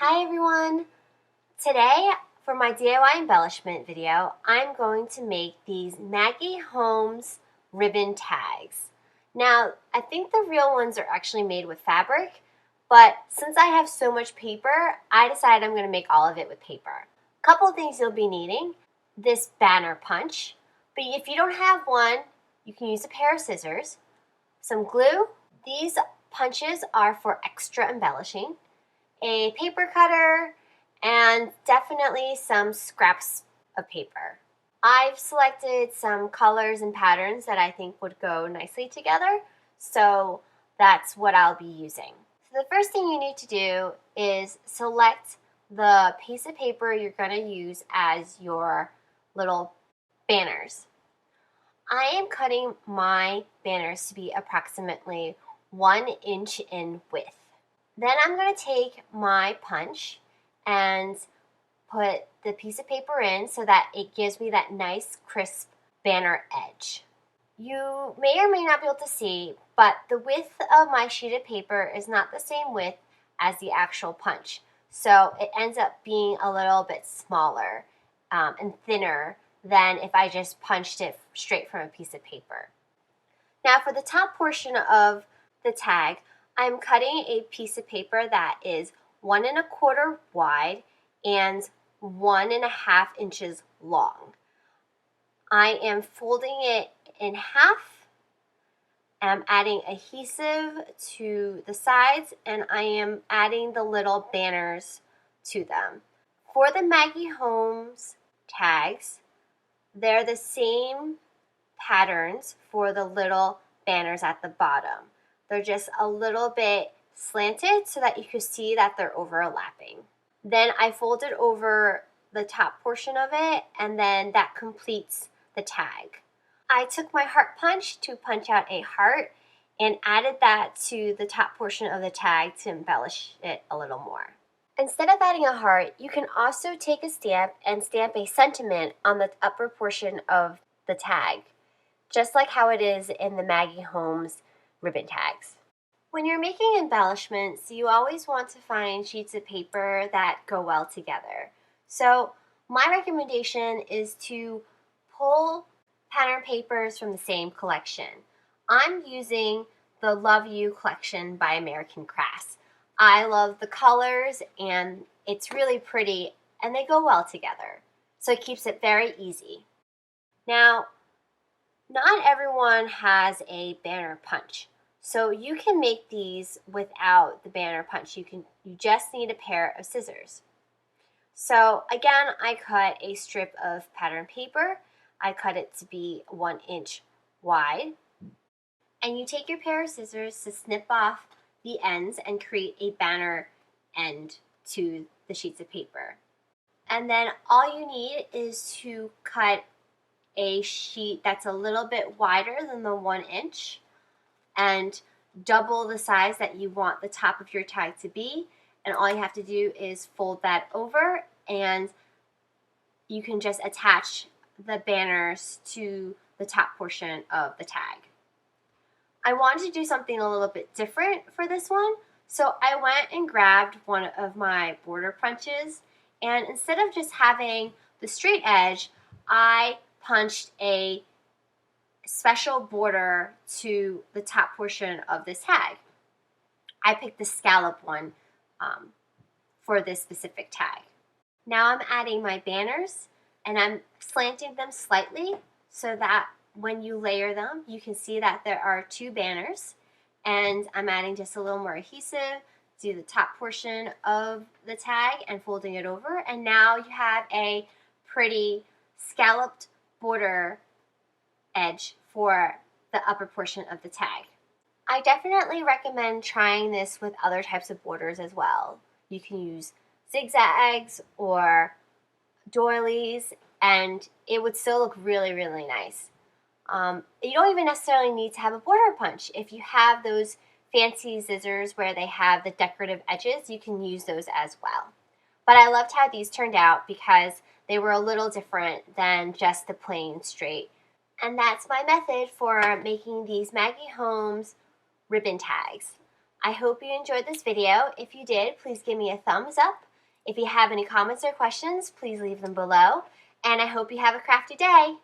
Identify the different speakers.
Speaker 1: Hi everyone! Today for my DIY embellishment video, I'm going to make these Maggie Holmes ribbon tags. Now, I think the real ones are actually made with fabric, but since I have so much paper, I decided I'm going to make all of it with paper. A couple of things you'll be needing: this banner punch, but if you don't have one, you can use a pair of scissors, some glue. These punches are for extra embellishing, a paper cutter, and definitely some scraps of paper. I've selected some colors and patterns that I think would go nicely together, so that's what I'll be using. So the first thing you need to do is select the piece of paper you're going to use as your little banners. I am cutting my banners to be approximately 1 inch in width. Then I'm going to take my punch and put the piece of paper in so that it gives me that nice crisp banner edge. You may or may not be able to see, but the width of my sheet of paper is not the same width as the actual punch. So it ends up being a little bit smaller and thinner than if I just punched it straight from a piece of paper. Now for the top portion of the tag, I'm cutting a piece of paper that is 1 1/4 wide and 1 1/2 inches long. I am folding it in half. I'm adding adhesive to the sides, and I am adding the little banners to them. For the Maggie Holmes tags, they're the same patterns for the little banners at the bottom. They're just a little bit slanted so that you can see that they're overlapping. Then I folded over the top portion of it, and then that completes the tag. I took my heart punch to punch out a heart and added that to the top portion of the tag to embellish it a little more. Instead of adding a heart, you can also take a stamp and stamp a sentiment on the upper portion of the tag, just like how it is in the Maggie Holmes ribbon tags. When you're making embellishments, you always want to find sheets of paper that go well together. So my recommendation is to pull pattern papers from the same collection. I'm using the Love You collection by American Crafts. I love the colors, and it's really pretty, and they go well together. So it keeps it very easy. Now, not everyone has a banner punch, so you can make these without the banner punch. You just need a pair of scissors. So again, I cut a strip of pattern paper. I cut it to be 1 inch wide. And you take your pair of scissors to snip off the ends and create a banner end to the sheets of paper. And then all you need is to cut a sheet that's a little bit wider than the 1 inch and double the size that you want the top of your tag to be. And all you have to do is fold that over, and you can just attach the banners to the top portion of the tag. I wanted to do something a little bit different for this one, so I went and grabbed one of my border punches, and instead of just having the straight edge, I punched a special border to the top portion of this tag. I picked the scallop one for this specific tag. Now I'm adding my banners, and I'm slanting them slightly so that when you layer them, you can see that there are 2 banners, and I'm adding just a little more adhesive to the top portion of the tag and folding it over, and now you have a pretty scalloped border edge for the upper portion of the tag. I definitely recommend trying this with other types of borders as well. You can use zigzags or doilies, and it would still look really, really nice. You don't even necessarily need to have a border punch. If you have those fancy scissors where they have the decorative edges, you can use those as well. But I loved how these turned out because they were a little different than just the plain straight. And that's my method for making these Maggie Holmes ribbon tags. I hope you enjoyed this video. If you did, please give me a thumbs up, If you have any comments or questions, please leave them below. And I hope you have a crafty day.